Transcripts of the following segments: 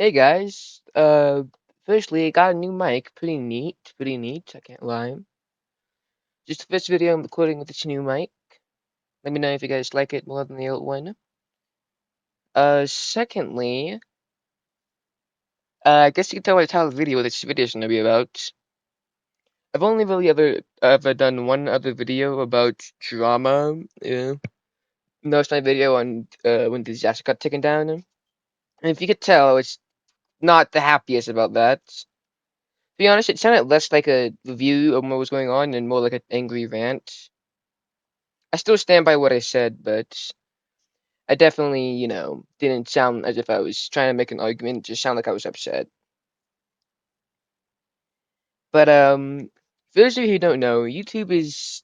Hey guys, firstly, I got a new mic. Pretty neat, I can't lie. Just the first video I'm recording with this new mic. Let me know if you guys like it more than the old one. Secondly, I guess you can tell by the title of the video what this video is gonna be about. I've only really ever done one other video about drama. That was my video on when the disaster got taken down. And if you could tell, I was not the happiest about that. To be honest, it sounded less like a review of what was going on and more like an angry rant. I still stand by what I said, but I definitely, didn't sound as if I was trying to make an argument. It just sounded like I was upset. But for those of you who don't know, YouTube is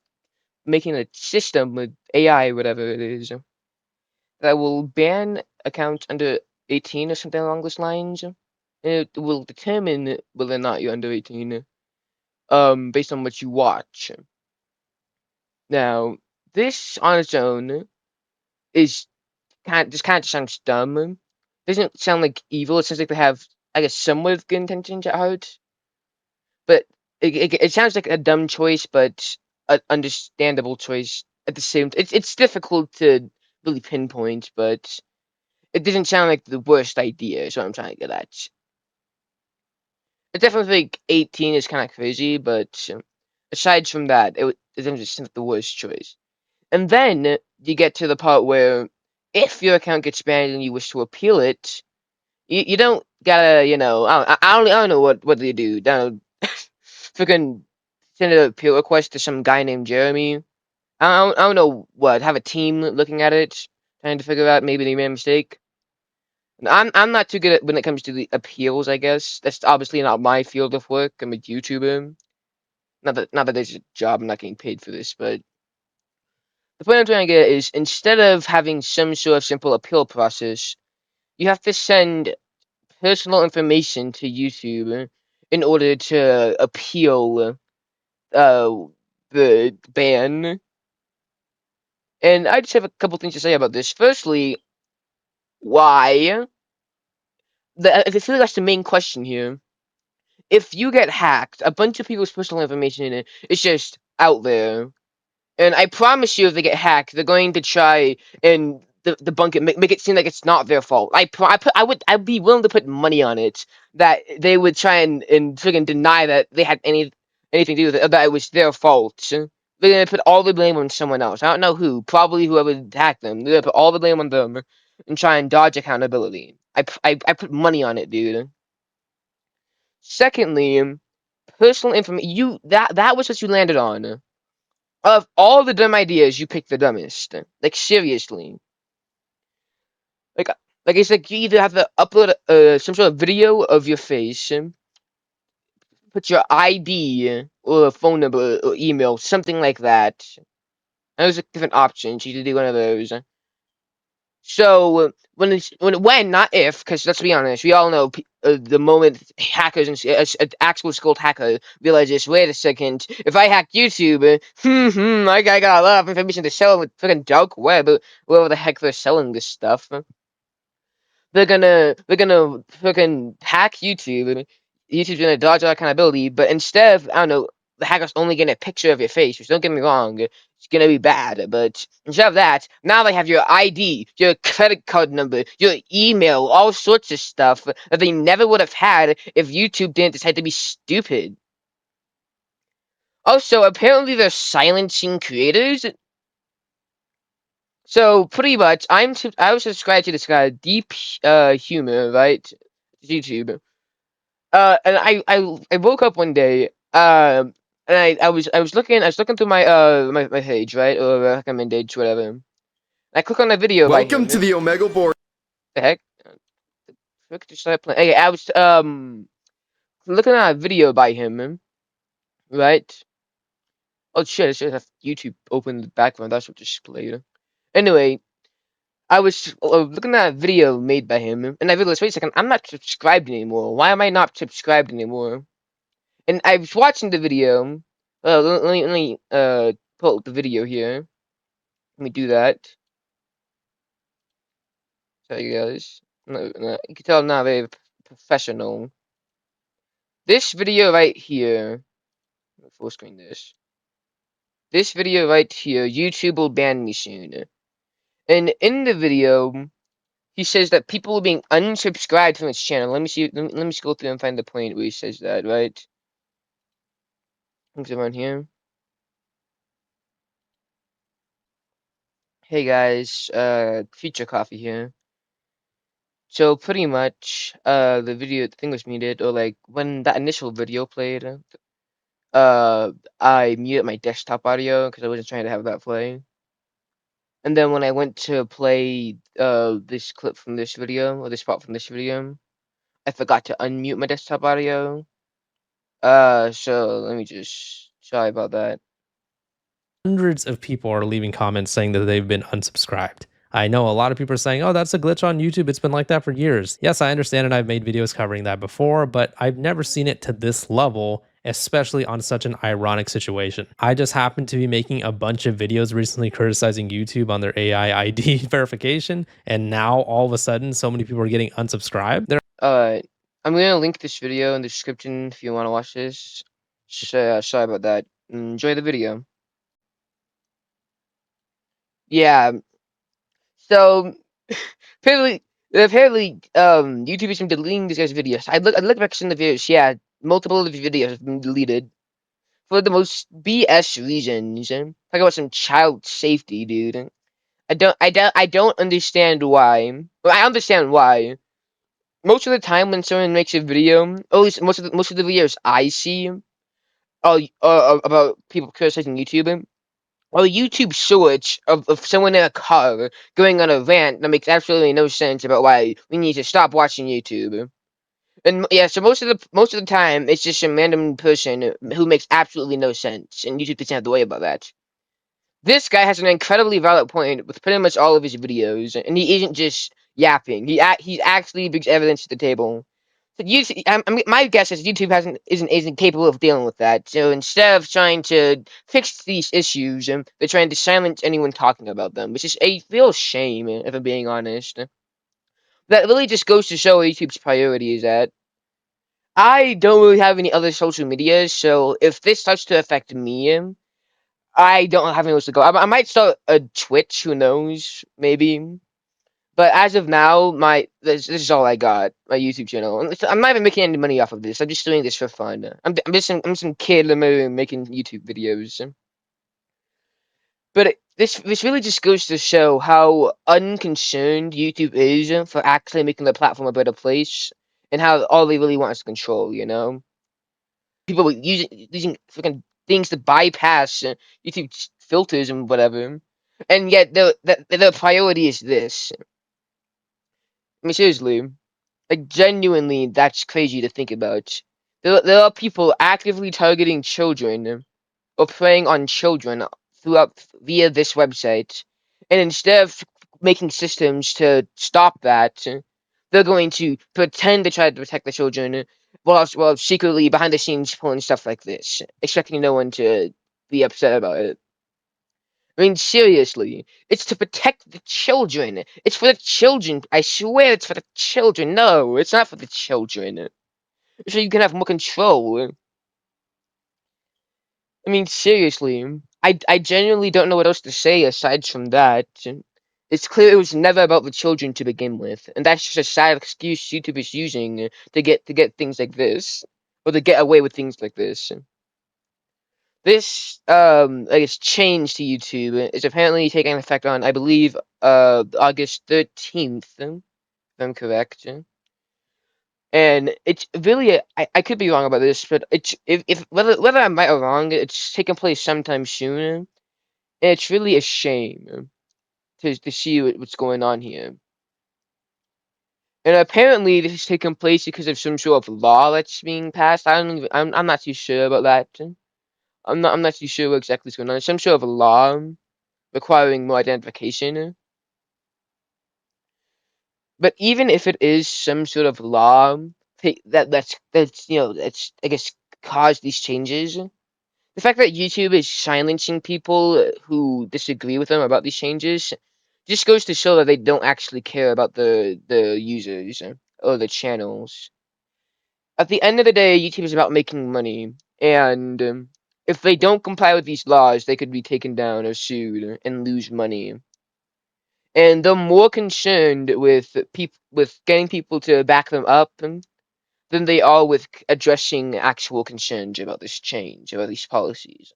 making a system with AI, whatever it is, that will ban accounts under 18 or something along those lines. And it will determine whether or not you're under 18, based on what you watch. Now, this on its own is kind of sounds dumb. Doesn't sound like evil. It sounds like they have, I guess, somewhat of good intentions at heart. But it sounds like a dumb choice, but an understandable choice at the same. It's difficult to really pinpoint, but it doesn't sound like the worst idea. Is what I'm trying to get at. I definitely think 18 is kind of crazy, but aside from that, it doesn't just seem like the worst choice. And then you get to the part where if your account gets banned and you wish to appeal it, you don't gotta, I don't know what they do. Don't freaking send an appeal request to some guy named Jeremy. I don't know what, have a team looking at it, trying to figure out maybe they made a mistake. I'm not too good at when it comes to the appeals, I guess. That's obviously not my field of work. I'm a YouTuber. Not that there's a job, I'm not getting paid for this, but the point I'm trying to get is instead of having some sort of simple appeal process, you have to send personal information to YouTube in order to appeal uh the ban. And I just have a couple things to say about this. Firstly, why? I feel like that's the main question here. If you get hacked, a bunch of people's personal information in it is just out there. And I promise you, if they get hacked, they're going to try and debunk it, make it seem like it's not their fault. I'd be willing to put money on it that they would try and friggin' deny that they had anything to do with it, or that it was their fault. They're gonna put all the blame on someone else. I don't know who. Probably whoever hacked them. They're gonna put all the blame on them and try and dodge accountability. I put money on it, dude. Secondly, personal information. That was what you landed on. Of all the dumb ideas, you picked the dumbest. Like seriously. Like it's like you either have to upload some sort of video of your face, put your ID or a phone number or email, something like that. And there's like different options. You can do one of those. So when not if, because let's be honest, we all know the moment hackers and an actual skilled hacker realizes, wait a second, if I hack YouTube, I got a lot of information to sell with freaking dark web, wherever the heck they're selling this stuff. They're gonna freaking hack YouTube. YouTube's gonna dodge all accountability, but instead of, I don't know, the hacker's only getting a picture of your face, which don't get me wrong, it's gonna be bad. But instead of that, now they have your ID, your credit card number, your email, all sorts of stuff that they never would have had if YouTube didn't decide to be stupid. Also, apparently they're silencing creators. So pretty much, I was subscribed to this guy, Deep Humor, right? YouTube. And I woke up one day, and I was looking through my page, right, or recommended, whatever. And I click on a video by Welcome him. to the Omega Board. The heck? Frick, just started playing. Okay, I was looking at a video by him, right? Oh shit! I should have YouTube open in the background. That's what just played. Anyway, I was looking at a video made by him, and I realized, wait a second, I'm not subscribed anymore. Why am I not subscribed anymore? And I was watching the video. Let me pull up the video here. Let me do that. Sorry guys. No, you can tell I'm not very professional. This video right here, full screen this. This video right here, YouTube will ban me soon. And in the video, he says that people are being unsubscribed from his channel. Let me see. Let me scroll through and find the point where he says that. Right? Looks around here. Hey guys, Future Coffee here. So pretty much, the thing was muted, or like when that initial video played, I muted my desktop audio because I wasn't trying to have that play. And then when I went to play this clip from this video, or this part from this video, I forgot to unmute my desktop audio. So let me just, sorry about that. Hundreds of people are leaving comments saying that they've been unsubscribed. I know a lot of people are saying, oh, that's a glitch on YouTube. It's been like that for years. Yes, I understand, and I've made videos covering that before, but I've never seen it to this level, especially on such an ironic situation. I just happened to be making a bunch of videos recently criticizing YouTube on their AI ID verification, and now all of a sudden, so many people are getting unsubscribed. I'm gonna link this video in the description if you want to watch this. Sorry about that. Enjoy the video. Yeah. So apparently, YouTube has been deleting these guys' videos. I look back in the videos. Yeah, multiple of the videos have been deleted for the most BS reasons. Talk about some child safety, dude. I don't understand why. Well, I understand why. Most of the time when someone makes a video, at least most of the videos I see, about people criticizing YouTube. Or YouTube shorts of someone in a car going on a rant that makes absolutely no sense about why we need to stop watching YouTube. And yeah, so most of the time it's just some random person who makes absolutely no sense, and YouTube doesn't have to worry about that. This guy has an incredibly valid point with pretty much all of his videos, and he isn't just yapping. He actually brings evidence to the table. So YouTube, I mean, my guess is YouTube isn't capable of dealing with that. So instead of trying to fix these issues, they're trying to silence anyone talking about them, which is a real shame, if I'm being honest. That really just goes to show where YouTube's priority is at. I don't really have any other social medias, so if this starts to affect me, I don't have anywhere to go. I might start a Twitch, who knows, maybe. But as of now, this is all I got. My YouTube channel. I'm not even making any money off of this. I'm just doing this for fun. I'm some kid making YouTube videos. But this really just goes to show how unconcerned YouTube is for actually making the platform a better place, and how all they really want is control. You know, people using freaking things to bypass YouTube filters and whatever, and yet the priority is this. I mean, seriously. Like, genuinely, that's crazy to think about. There are people actively targeting children or preying on children via this website, and instead of making systems to stop that, they're going to pretend to try to protect the children while secretly behind the scenes pulling stuff like this, expecting no one to be upset about it. I mean, seriously, it's to protect the children. It's for the children. I swear it's for the children. No, it's not for the children. So you can have more control. I mean, seriously, I genuinely don't know what else to say aside from that. It's clear it was never about the children to begin with, and that's just a sad excuse YouTube is using to get things like this, or to get away with things like this. This I guess change to YouTube is apparently taking effect on, I believe, August 13th, if I'm correct. And it's really, I could be wrong about this, but it's if whether I'm right or wrong, it's taking place sometime soon, and it's really a shame to see what's going on here. And apparently, this is taking place because of some sort of law that's being passed. I'm not too sure about that. I'm not too sure what exactly is going on. Some sort of law requiring more identification. But even if it is some sort of law that's that's I guess caused these changes, the fact that YouTube is silencing people who disagree with them about these changes just goes to show that they don't actually care about the users or the channels. At the end of the day, YouTube is about making money, and if they don't comply with these laws, they could be taken down or sued and lose money. And they're more concerned with getting people to back them up than they are with addressing actual concerns about this change, about these policies.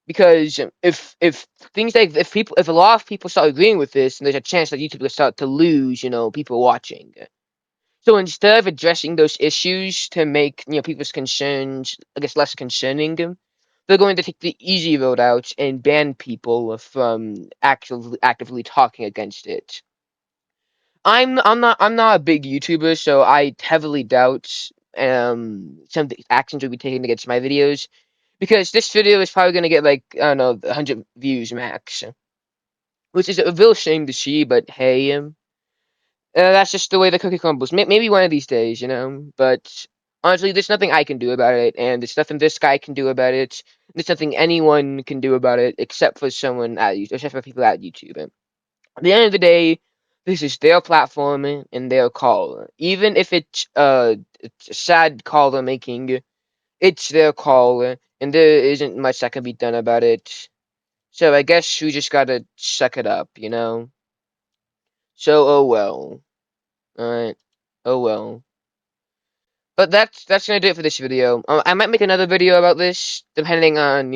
Because if things like if a lot of people start agreeing with this, then there's a chance that YouTube will start to lose, people watching. So instead of addressing those issues to make people's concerns, I guess, less concerning, they're going to take the easy road out and ban people from actively talking against it. I'm not a big YouTuber, so I heavily doubt some of the actions will be taken against my videos, because this video is probably gonna get like, I don't know, 100 views max, which is a real shame to see. But hey, that's just the way the cookie crumbles. Maybe one of these days, But honestly, there's nothing I can do about it, and there's nothing this guy can do about it. There's nothing anyone can do about it except for someone at YouTube, except for people at YouTube. At the end of the day, this is their platform and their call. Even if it's a sad call they're making, it's their call, and there isn't much that can be done about it. So I guess we just gotta suck it up, So oh well. Alright. Oh well. But that's gonna do it for this video. I might make another video about this, depending on,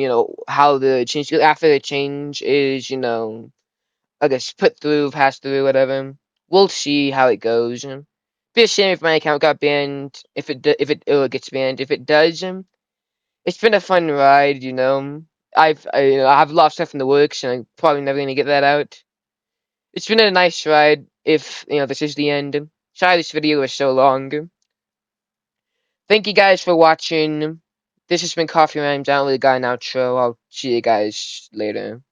how the change after the change is, I guess put through, passed through, whatever. We'll see how it goes. Be a shame if my account got banned. If it gets banned. If it does, it's been a fun ride. I have a lot of stuff in the works, and I'm probably never gonna get that out. It's been a nice ride. If this is the end. Sorry this video was so long. Thank you guys for watching. This has been Coffee Rhymes. I don't really got an outro. I'll see you guys later.